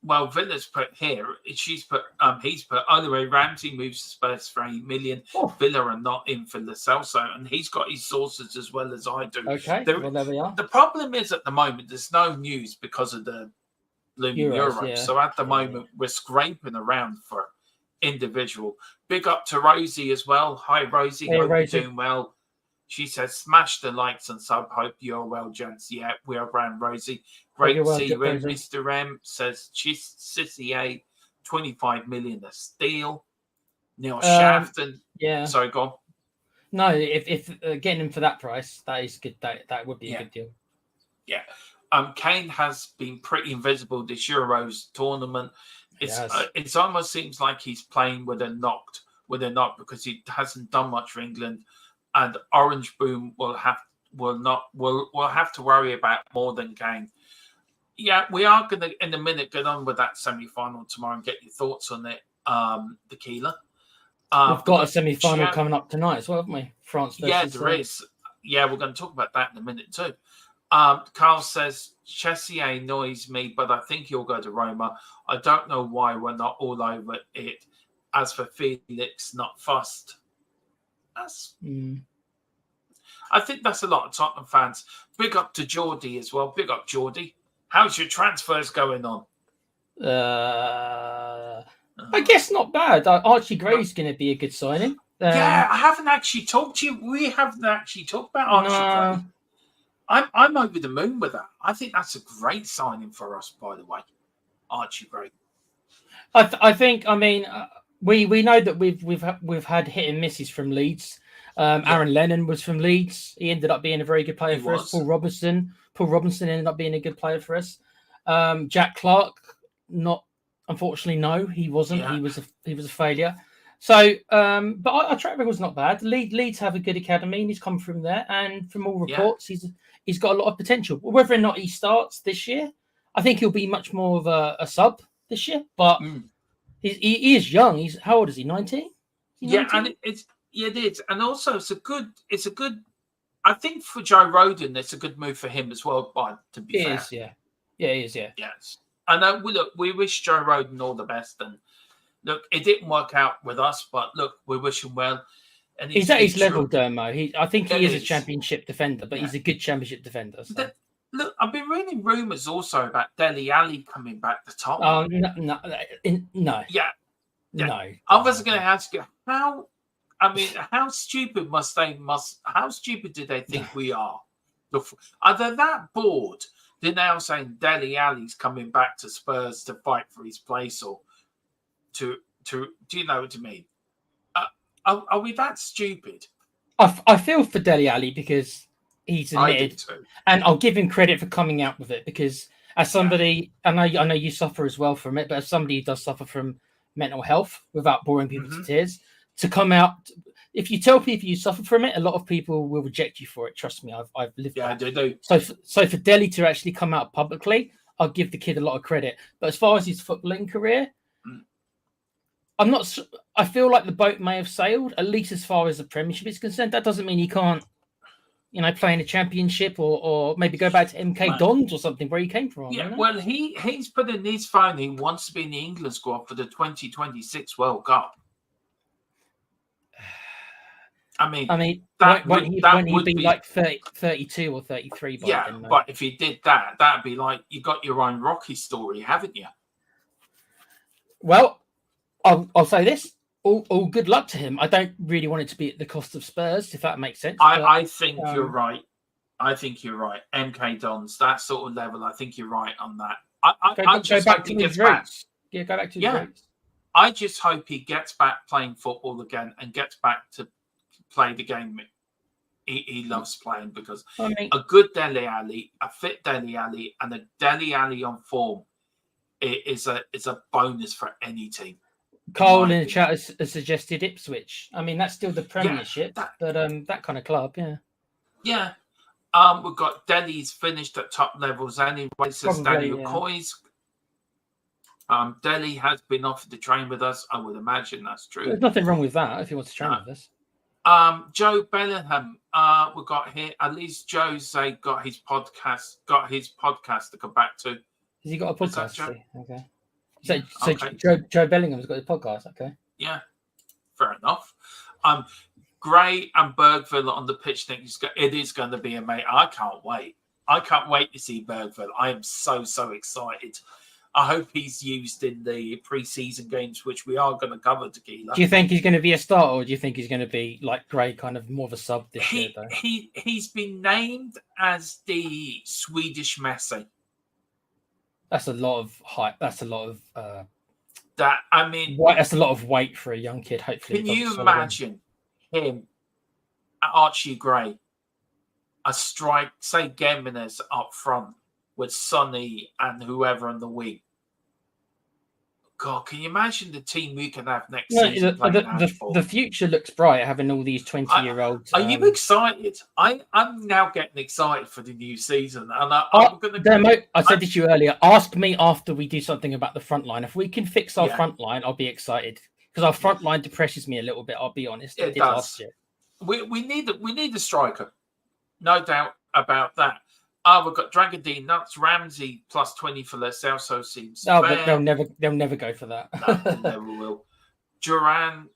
Well, Villa's put here. He's put. Anyway, Ramsey moves to Spurs for $8 million. Villa are not in for Lo Celso, and he's got his sources as well as I do. Okay, well there we are. The problem is at the moment there's no news because of the looming Euros. Yeah. So at the moment we're scraping around for individual. Big up to Rosie as well. Hi Rosie, hope you're doing well. She says, smash the likes and sub. Hope you're well, gents. Yeah, we are Brand Rosie. Great to see you in. Mr. M says, Sissy A, 25 million a steal. Neil Shafton. Yeah. Sorry, go on. No, if getting him for that price, that is good. That would be a good deal. Yeah. Kane has been pretty invisible this Euros tournament. It almost seems like he's playing with a knock because he hasn't done much for England, and Orange Boom will have to worry about more than Kane. Yeah, we are going to in a minute get on with that semi-final tomorrow and get your thoughts on it, Tequila. We've got a semi-final coming up tonight as well, haven't we? France versus... Yeah, there is. Yeah, we're going to talk about that in a minute too. Carl says, Chessier annoys me, but I think he'll go to Roma. I don't know why we're not all over it. As for Felix, not fussed. I think that's a lot of Tottenham fans. Big up to Geordie as well. Big up, Geordie. How's your transfers going on? I guess not bad. Archie Gray's going to be a good signing. Yeah, I haven't actually talked to you. We haven't actually talked about Archie Gray. I'm over the moon with that. I think that's a great signing for us, by the way. Archie Gray. I think. I mean, we know that we've had hit and misses from Leeds. Aaron Lennon was from Leeds. He ended up being a very good player for us. Paul Robinson ended up being a good player for us. Jack Clark, unfortunately, no, he wasn't. Yeah. He was a failure. So, but our track record was not bad. Leeds have a good academy, and he's come from there. And from all reports, he's got a lot of potential. Whether or not he starts this year, I think he'll be much more of a sub this year. But he is young. How old is he? 19? Yeah, and it is, and also it's a good. I think for Joe Rodon, it's a good move for him as well. But to be fair, is, yeah, he is, yeah. Yes, and we wish Joe Rodon all the best. And look, it didn't work out with us, but look, we wish him well. And he's at his level, Dermo. I think he is a championship defender, but he's a good championship defender. So. Look, I've been reading rumours also about Dele Alli coming back to top. Oh, no. Yeah. No. I was going to ask you how stupid how stupid do they think we are? Are they that bored? They're now saying Dele Alli's coming back to Spurs to fight for his place, or to do you know what I mean? Are we that stupid? I feel for Dele Alli because he's admitted, and I'll give him credit for coming out with it, because as somebody, I know you suffer as well from it, but as somebody who does suffer from mental health, without boring people to tears, to come out, if you tell people you suffer from it, a lot of people will reject you for it. Trust me, I've lived that. They do. So for Dele to actually come out publicly, I'll give the kid a lot of credit. But as far as his footballing career, I feel like the boat may have sailed, at least as far as the Premiership is concerned. That doesn't mean he can't, play in a Championship or maybe go back to MK Dons or something where he came from. Yeah, well, he's put in his phone he wants to be in the England squad for the 2026 World Cup. I mean, won't he be like 32 or 33 by then? But if he did that, that'd be like, you got your own Rocky story, haven't you? Well, I'll say this. All good luck to him. I don't really want it to be at the cost of Spurs, if that makes sense. I think you're right. I think you're right. MK Dons, that sort of level, I think you're right on that. I just hope he gets back. Yeah, go back to his roots. I just hope he gets back playing football again and gets back to play the game he loves playing, because a good Dele Alli, a fit Dele Alli, and a Dele Alli on form is a bonus for any team. Carl in the chat has suggested Ipswich. I mean, that's still the Premiership, but that kind of club, yeah. Yeah. We've got Dele's finished at top levels anyway, says Daniel Coys. Dele has been offered to train with us. I would imagine that's true. There's nothing wrong with that if he wants to train with us. Joe Bellingham, we got here. At least Joe's got his podcast to come back to. Has he got a podcast? Okay. So Joe Bellingham's got his podcast. Okay. Yeah, fair enough. Gray and Bergville on the pitch next. It is going to be amazing. I can't wait. I can't wait to see Bergville. I am so excited. I hope he's used in the pre-season games, which we are going to cover, Tequila. Do you think he's going to be a starter, or do you think he's going to be like Gray, kind of more of a sub this year? Though He's been named as the Swedish Messi. That's a lot of hype. That's a lot of that's a lot of weight for a young kid. Hopefully, can you imagine him, Archie Gray, a strike, say Gimenez up front with Sonny and whoever on the wing? God, can you imagine the team we can have next season? The future looks bright having all these 20-year-olds. Are you excited? I'm now getting excited for the new season, and I'm going to. I said this to you earlier. Ask me after we do something about the front line. If we can fix our front line, I'll be excited because our front line depresses me a little bit. I'll be honest. It does. Last year. We need a striker, no doubt about that. We've got Dragadine, Nuts, Ramsey plus 20 for Lo Celso seems fair. But they'll never go for that. No, they never will. Duran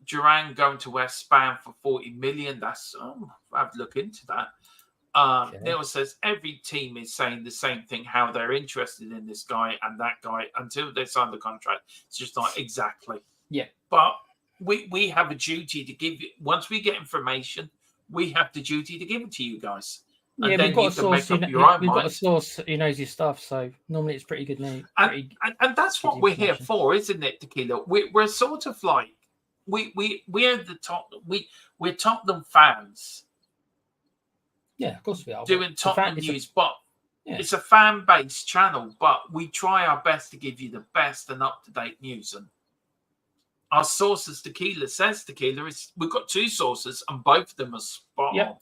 going to West Ham for 40 million. That's I have to look into that. Neil says every team is saying the same thing, how they're interested in this guy and that guy until they sign the contract. It's just not exactly. Yeah. But we have a duty to give you, once we get information, we have the duty to give it to you guys. And we've got a source. We've got a source who knows his stuff, so normally it's pretty good news. And that's what we're here for, isn't it, Tequila? We're sort of like we're the top. We're Tottenham fans. Yeah, of course we are. Doing Tottenham news, but it's a fan-based channel. But we try our best to give you the best and up-to-date news. And our sources, Tequila says, we've got two sources, and both of them are spot on.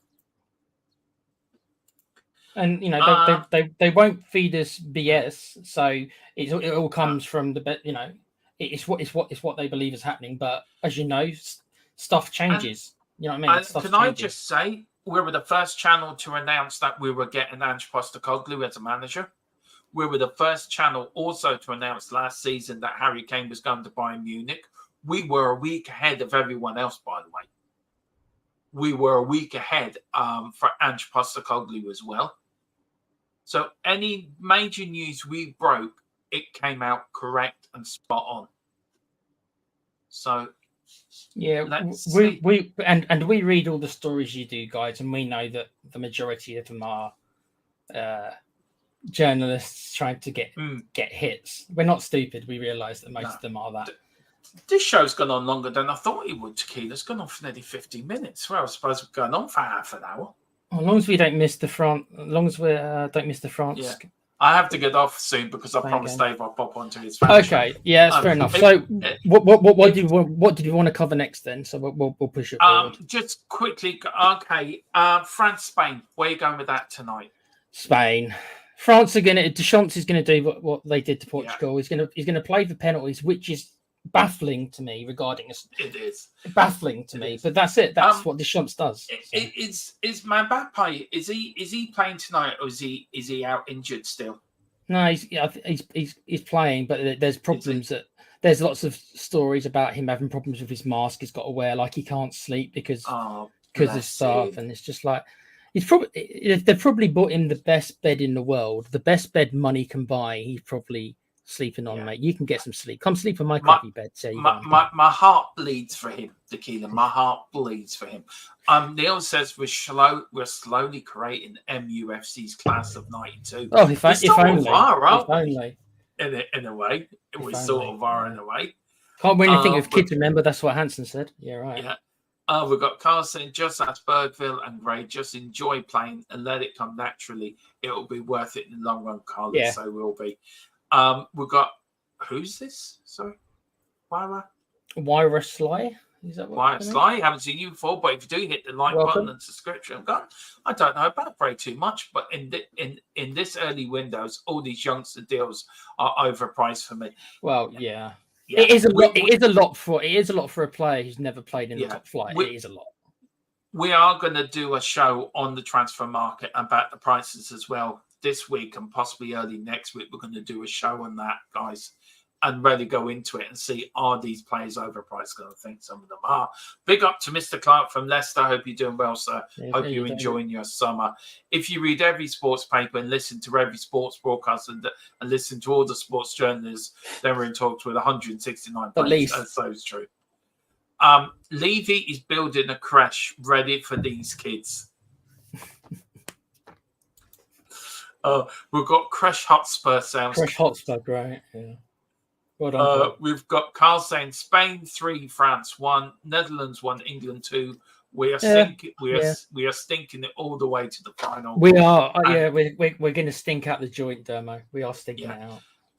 And they won't feed us BS, so it all comes from the it's what they believe is happening. But as you know, stuff changes. You know what I mean? Can I just say we were the first channel to announce that we were getting Ange Postecoglou as a manager. We were the first channel also to announce last season that Harry Kane was going to Bayern Munich. We were a week ahead of everyone else, by the way. We were a week ahead for Ange Postecoglou as well. So any major news we broke, it came out correct and spot on. So we read all the stories you do, guys, and we know that the majority of them are journalists trying to get hits. We're not stupid. We realise that most of them are that. This show's gone on longer than I thought it would, Tequila. It's gone on for nearly 50 minutes. Well, I suppose we're going on for half an hour. As long as we don't miss the front, France. Yeah. I have to get off soon because I promised Dave I'll pop onto his fan show. Yeah, that's fair enough. So, what did you want to cover next then? So we'll push it forward. Just quickly, okay. France, Spain. Where are you going with that tonight? Spain, France are gonna. Deschamps is gonna do what they did to Portugal. Yeah. He's gonna play the penalties, which is baffling to me regarding us. It is baffling to me, but that's it. That's what Deschamps does. Is Mbappe? Is he playing tonight, or is he out injured still? No, he's playing, but there's problems there's lots of stories about him having problems with his mask. He's got to wear, like he can't sleep because of stuff, and it's just like they've probably bought him the best bed in the world, the best bed money can buy. He's probably sleeping on, mate. You can get some sleep. Come sleep on my crappy bed. My heart bleeds for him, Tequila. My heart bleeds for him. Neil says we're slowly creating MUFC's class of '92. Oh, if only. In a way, it was sort of in a way. Can't really think of kids. Remember, that's what Hansen said. Yeah, right. Yeah. We've got Carl saying, just as Bergville and Gray, just enjoy playing and let it come naturally. It will be worth it in the long run, Carl. Yeah. So will be. We've got, who's this? Sorry, Wyra Sly. Is that what? Wyra Sly. Haven't seen you before, but if you do hit the like button and subscription, I don't know about Bray too much, but in this early windows, all these youngster deals are overpriced for me. Well, yeah. It is a lot. It is a lot for a player who's never played in the top flight. It is a lot. We are going to do a show on the transfer market about the prices as well this week and possibly early next week. We're going to do a show on that, guys. and really go into it and see, are these players overpriced? Because I think some of them are. Big up to Mr. Clark from Leicester. Hope you're doing well, sir. Hope you're enjoying your summer. If you read every sports paper and listen to every sports broadcast and listen to all the sports journalists, then we're in talks with 169 At least. That's so true. Levy is building a creche ready for these kids. We've got Creche Hotspur sounds. Creche Hotspur, great. Yeah. Well done, we've got Carl saying Spain 3, France 1, Netherlands 1, England 2. We are stinking it all the way to the final. We are. We're going to stink out the joint, Dermo. We are stinking it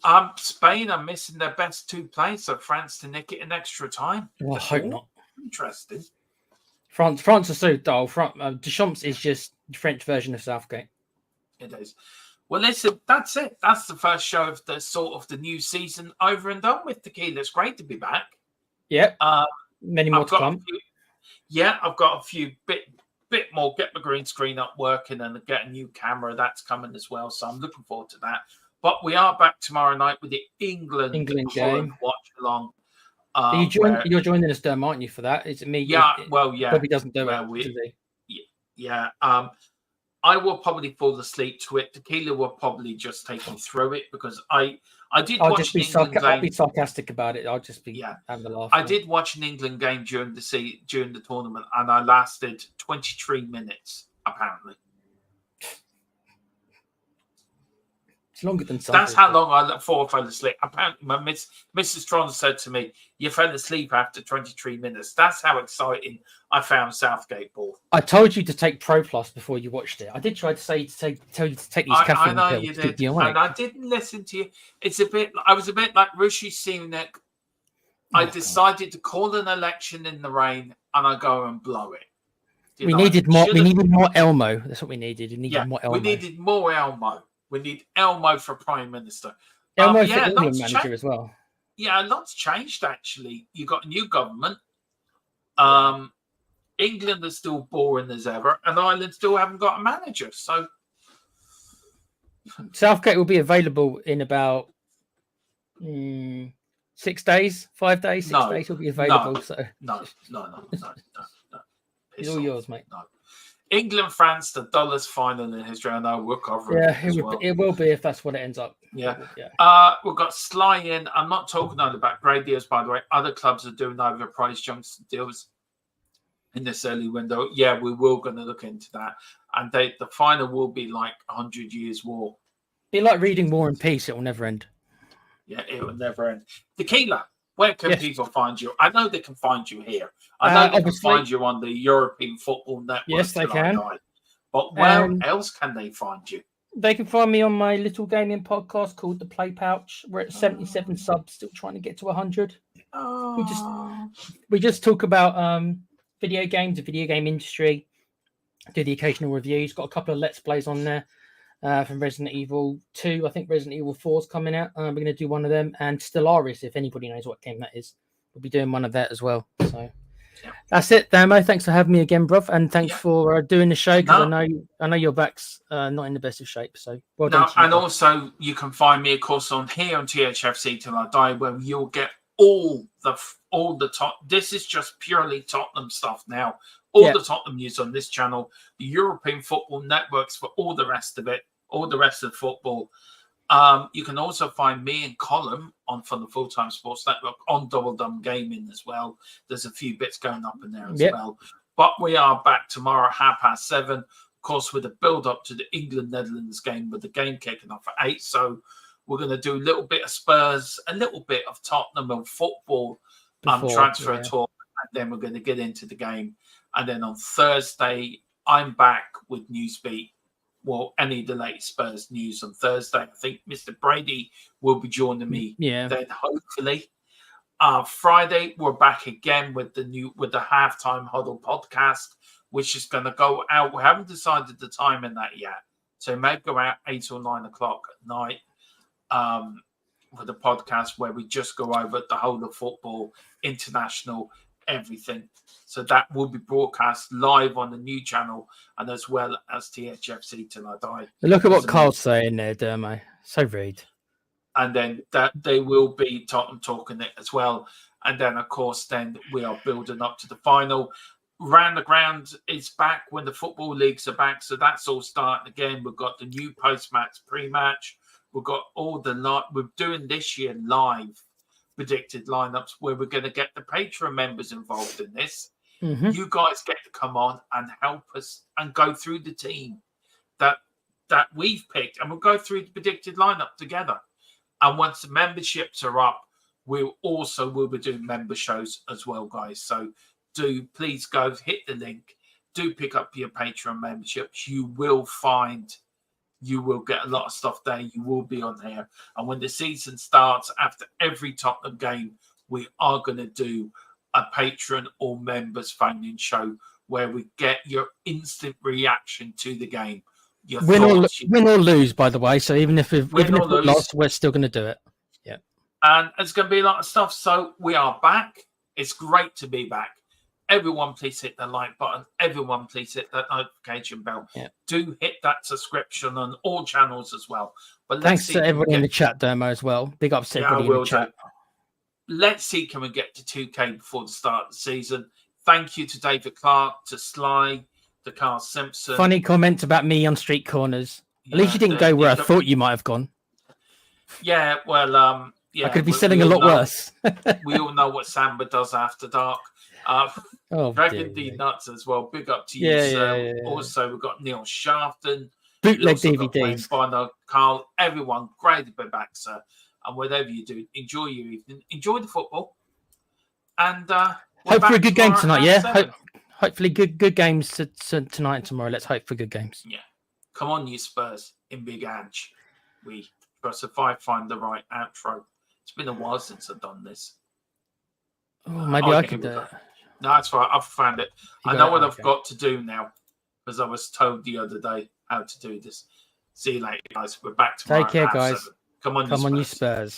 out. Spain are missing their best 2 players, so France to nick it in extra time. Well, I hope not. Interesting. France are so dull. Deschamps is just the French version of Southgate. It is. Well, listen, that's it. That's the first show of the new season over and done with. Tequila. It's great to be back. Yeah. Many more to come. I've got a few bit more. Get my green screen up working and get a new camera. That's coming as well. So I'm looking forward to that. But we are back tomorrow night with the England game watch along. You're joining us, Derm, aren't you? For that? Is it me? Yeah. Bobby doesn't do it. Yeah. I will probably fall asleep to it. Tequila will probably just take me through it because I did watch an England game. I'll be sarcastic about it. I'll just be having a laugh. I did watch an England game during the tournament, and I lasted 23 minutes apparently. It's longer than some. That's how long I fell asleep. Apparently, my Mrs. Tron said to me, "You fell asleep after 23 minutes." That's how exciting I found Southgate ball. I told you to take Pro Plus before you watched it. I did try to tell you to take these caffeine pills. I know you did, and I didn't listen to you. I was a bit like Rishi Sunak. I decided to call an election in the rain, and I go and blow it. We needed more Elmo. That's what we needed. We needed more Elmo. We needed more Elmo. We need Elmo for Prime Minister. Elmo for England manager as well. Yeah, a lot's changed, actually. You got a new government. England is still boring as ever, and Ireland still haven't got a manager. So Southgate will be available in about 6 days, 5 days, 6 days. He'll be available. No. It's all yours, mate. No. England, France, the dullest final in history. I know we'll cover it. Yeah, it will be if that's what it ends up. Yeah. We've got Sly in. I'm not talking only about great deals, by the way. Other clubs are doing overpriced jumps deals in this early window. Yeah, we will going to look into that. And the final will be like 100 Years' War. Be like reading War and Peace. It will never end. Yeah, it will never end. Tequila, where can people find you? I know they can find you here. I know they can find you on the European Football Network. Yes, they can. But where else can they find you? They can find me on my little gaming podcast called The Play Pouch. We're at 77 subs, still trying to get to 100. We just talk about video games, the video game industry, do the occasional reviews. Got a couple of Let's Plays on there from Resident Evil 2. I think Resident Evil 4 is coming out. We're going to do one of them. And Stellaris, if anybody knows what game that is. We'll be doing one of that as well. So that's it, Damo. Thanks for having me again, bruv. And thanks for doing the show, because I know your back's not in the best of shape. So well done. And also you can find me, of course, on Thfc Till I Die, where you'll get all the top. This is just purely Tottenham stuff now. All the Tottenham news on this channel, the European Football Networks for all the rest of it, all the rest of football. You can also find me and Colin from the Full Time Sports Network on Double Dumb Gaming as well. There's a few bits going up in there as well. But we are back tomorrow at 7:30, of course, with a build up to the England-Netherlands game, with the game kicking off at 8. So we're going to do a little bit of Spurs, a little bit of Tottenham and football transfer talk, and then we're going to get into the game. And then on Thursday, I'm back with Newsbeat. Well, any of the latest Spurs news on Thursday. I think Mr. Brady will be joining me. Yeah. Then hopefully, Friday we're back again with the Halftime Huddle podcast, which is going to go out. We haven't decided the time in that yet, so it may go out 8 or 9 o'clock at night. For the podcast where we just go over the whole of football, international, everything. So that will be broadcast live on the new channel and as well as THFC Till I Die. Look at what Carl's saying there, Dermo. So rude. and then that they will be Tottenham talking it as well. And then, of course, then we are building up to the final. Round the Ground is back when the football leagues are back, so that's all starting again. We've got the new post-match, pre-match. We've got all the we're doing this year live predicted lineups where we're going to get the Patreon members involved in this. Mm-hmm. You guys get to come on and help us and go through the team that we've picked, and we'll go through the predicted lineup together. And once the memberships are up, we'll be doing member shows as well, guys. So please go hit the link. Do pick up your Patreon memberships. You will get a lot of stuff there. You will be on there. And when the season starts, after every Tottenham game, we are going to do a Patreon or members phone-in show where we get your instant reaction to the game. Win or lose, by the way. So even if we've lost, we're still going to do it. Yeah. And it's going to be a lot of stuff. So we are back. It's great to be back. Everyone, please hit the like button. Everyone, please hit that notification bell. Yeah. Do hit that subscription on all channels as well. But thanks to everybody in the chat, Dermo, as well. Big ups to everybody in the chat. Let's see, can we get to 2K before the start of the season? Thank you to David Clark, to Sly, to Carl Simpson. Funny comments about me on street corners. At least you didn't go where I thought you might have gone. Yeah, well, I could be selling a lot worse. We all know what Samba does after dark. Dragon D Nuts as well. Big up to you, sir. Yeah. Also, we've got Neil Shafton. Bootleg DVDs. Bono, Carl, everyone. Great to be back, sir. And whatever you do, enjoy your evening. Enjoy the football. And hope for a good game tonight, yeah? Hopefully good games tonight and tomorrow. Let's hope for good games. Yeah. Come on, you Spurs in Big Ange. We trust if I find the right outro. It's been a while since I've done this. Oh, maybe I could do it. No, that's right. I've found it. I know what I've got to do now because I was told the other day how to do this. See you later, guys. We're back tomorrow. Take care, guys. 7. Come on, you Spurs.